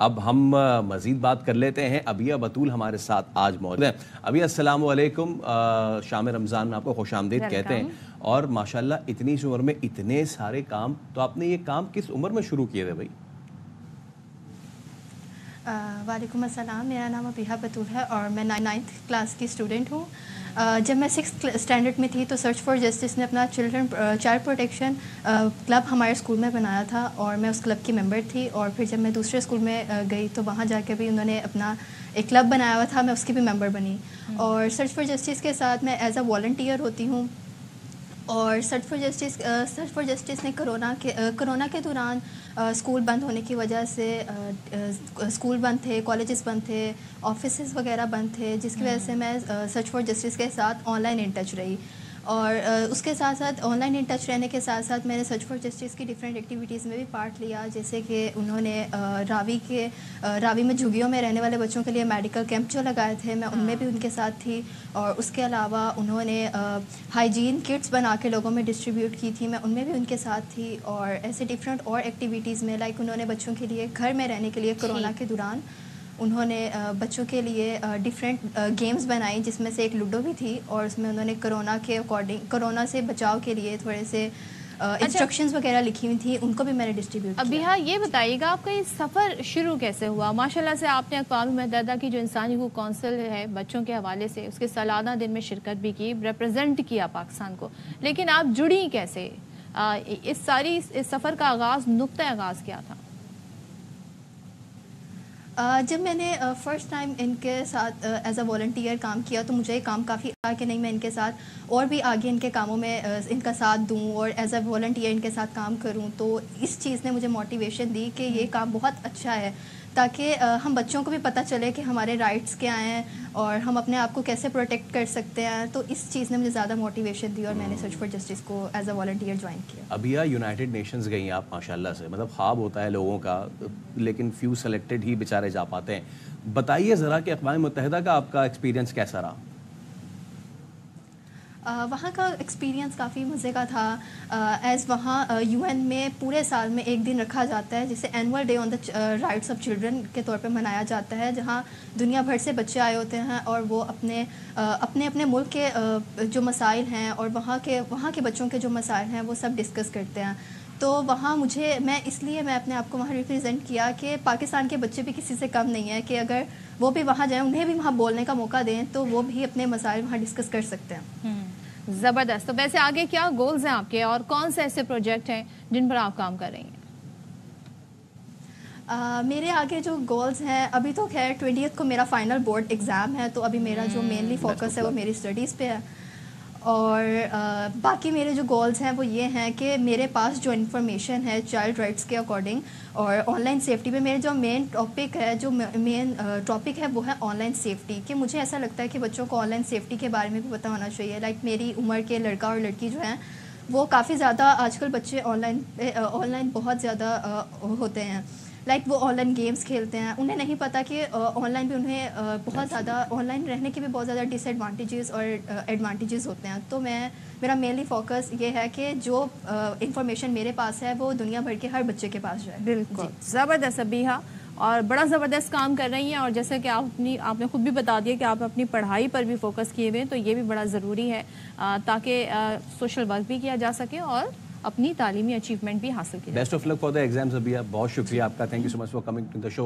اب ہم مزید بات کر لیتے ہیں. ابیہ بطول ہمارے ساتھ آج موجود ہیں. ابیہ السلام علیکم. شام رمضان میں آپ کو خوش آمدید کہتے ہیں. اور ماشاءاللہ اتنی سی عمر میں اتنے سارے کام, تو آپ نے یہ کام کس عمر میں شروع کیے تھے بھائی؟ وعلیکم السلام. میرا نام ابیہ بطول ہے اور میں 9th کلاس کی اسٹوڈنٹ ہوں. جب میں 6th اسٹینڈرڈ میں تھی تو سرچ فار جسٹس نے اپنا چائلڈ پروٹیکشن کلب ہمارے اسکول میں بنایا تھا اور میں اس کلب کی ممبر تھی. اور پھر جب میں دوسرے اسکول میں گئی تو وہاں جا کے بھی انہوں نے اپنا ایک کلب بنایا ہوا تھا, میں اس کی بھی ممبر بنی. اور سرچ فار جسٹس کے ساتھ میں ایز اے والنٹیئر ہوتی ہوں. اور سرچ فار جسٹس نے کرونا کے دوران اسکول بند ہونے کی وجہ سے اسکول بند تھے, کالجز بند تھے, آفیسز وغیرہ بند تھے, جس کی وجہ سے میں سرچ فار جسٹس کے ساتھ آن لائن ان ٹچ رہی. اور اس کے ساتھ ساتھ آن لائن ان ٹچ رہنے کے ساتھ ساتھ میں نے سرچ فار جسٹس کی ڈفرینٹ ایکٹیویٹیز میں بھی پارٹ لیا. جیسے کہ انہوں نے راوی میں جھگیوں میں رہنے والے بچوں کے لیے میڈیکل کیمپ جو لگائے تھے, میں ان میں بھی ان کے ساتھ تھی. اور اس کے علاوہ انہوں نے ہائیجین کٹس بنا کے لوگوں میں ڈسٹریبیوٹ کی تھی, میں ان میں بھی ان کے ساتھ تھی. اور ایسے ڈفرینٹ اور ایکٹیویٹیز میں لائک انہوں نے بچوں کے لیے گھر میں رہنے کے لیے کرونا کے دوران انہوں نے بچوں کے لیے ڈفرینٹ گیمز بنائی, جس میں سے ایک لوڈو بھی تھی. اور اس میں انہوں نے کرونا سے بچاؤ کے لیے تھوڑے سے انسٹرکشنز وغیرہ لکھی ہوئی تھیں, ان کو بھی میں نے ڈسٹریبیوٹ کیا. ابیہ یہ بتائیے گا آپ کا یہ سفر شروع کیسے ہوا؟ ماشاءاللہ سے آپ نے اقوام متحدہ کی جو انسانی حقوق کونسل ہے بچوں کے حوالے سے اس کے سالانہ دن میں شرکت بھی کی, ریپرزینٹ کیا پاکستان کو, لیکن آپ جڑی کیسے؟ اس سفر کا آغاز, نقطہ آغاز کیا تھا؟ جب میں نے فرسٹ ٹائم ان کے ساتھ ایز اے والنٹیئر کام کیا تو مجھے یہ کام کافی آ کہ نہیں میں ان کے ساتھ اور بھی آگے ان کے کاموں میں ان کا ساتھ دوں اور ایز اے والنٹیئر ان کے ساتھ کام کروں. تو اس چیز نے مجھے موٹیویشن دی کہ یہ کام بہت اچھا ہے, تاکہ ہم بچوں کو بھی پتہ چلے کہ ہمارے رائٹس کیا ہیں اور ہم اپنے آپ کو کیسے پروٹیکٹ کر سکتے ہیں. تو اس چیز نے مجھے زیادہ موٹیویشن دی اور میں نے سرچ فار جسٹس کو ایز اے والنٹیئر جوائن کیا. ابیہ یونائٹڈ نیشنز گئی آپ ماشاءاللہ سے, مطلب خواب ہوتا ہے لوگوں کا لیکن فیو سلیکٹڈ ہی بیچارے جا پاتے ہیں. بتائیے ذرا کہ اقوام متحدہ کا آپ کا ایکسپیرینس کیسا رہا؟ وہاں کا ایکسپیرینس کافی مزے کا تھا. ایز وہاں یو این میں پورے سال میں ایک دن رکھا جاتا ہے جسے annual day on the rights of children کے طور پہ منایا جاتا ہے, جہاں دنیا بھر سے بچے آئے ہوتے ہیں اور وہ اپنے ملک کے جو مسائل ہیں اور وہاں کے بچوں کے جو مسائل ہیں وہ سب ڈسکس کرتے ہیں. تو وہاں اس لیے میں اپنے آپ کو وہاں ریپرزینٹ کیا کہ پاکستان کے بچے بھی کسی سے کم نہیں ہیں, کہ اگر وہ بھی وہاں جائیں انہیں بھی وہاں بولنے کا موقع دیں تو وہ بھی اپنے مسائل وہاں ڈسکس کر سکتے ہیں. زبردست. تو ویسے آگے کیا گولز ہیں آپ کے اور کون سے ایسے پروجیکٹ ہیں جن پر آپ کام کر رہی ہیں؟ میرے آگے جو گولز ہیں, ابھی تو خیر 20th کو میرا فائنل بورڈ ایگزام ہے, تو ابھی میرا جو مینلی فوکس ہے وہ میری اسٹڈیز پہ ہے. اور باقی میرے جو گولز ہیں وہ یہ ہیں کہ میرے پاس جو انفارمیشن ہے چائلڈ رائٹس کے اکارڈنگ اور آن لائن سیفٹی پہ, میرے جو مین ٹاپک ہے وہ ہے آن لائن سیفٹی. کہ مجھے ایسا لگتا ہے کہ بچوں کو آن لائن سیفٹی کے بارے میں بھی پتہ ہونا چاہیے. لائک میری عمر کے لڑکا اور لڑکی جو ہیں وہ کافی زیادہ آج کل بچے آن لائن بہت زیادہ ہوتے ہیں. لائک وہ آن لائن گیمز کھیلتے ہیں, انہیں نہیں پتہ کہ آن لائن بھی انہیں بہت زیادہ آن لائن رہنے کے بھی بہت زیادہ ڈس ایڈوانٹیجز اور ایڈوانٹیجز ہوتے ہیں. تو میرا مینلی فوکس یہ ہے کہ جو انفارمیشن میرے پاس ہے وہ دنیا بھر کے ہر بچے کے پاس جائے. بالکل زبردست ابیہ, اور بڑا زبردست کام کر رہی ہیں. اور جیسے کہ آپ نے خود بھی بتا دیا کہ آپ اپنی پڑھائی پر بھی فوکس کیے ہوئے ہیں, تو یہ بھی بڑا ضروری ہے تاکہ سوشل ورک بھی کیا جا سکے اور اپنی تعلیمی اچیومنٹ بھی حاصل کی. Best of luck for the exams Abiha. بہت شکریہ آپ کا. Thank you so much for coming to the show.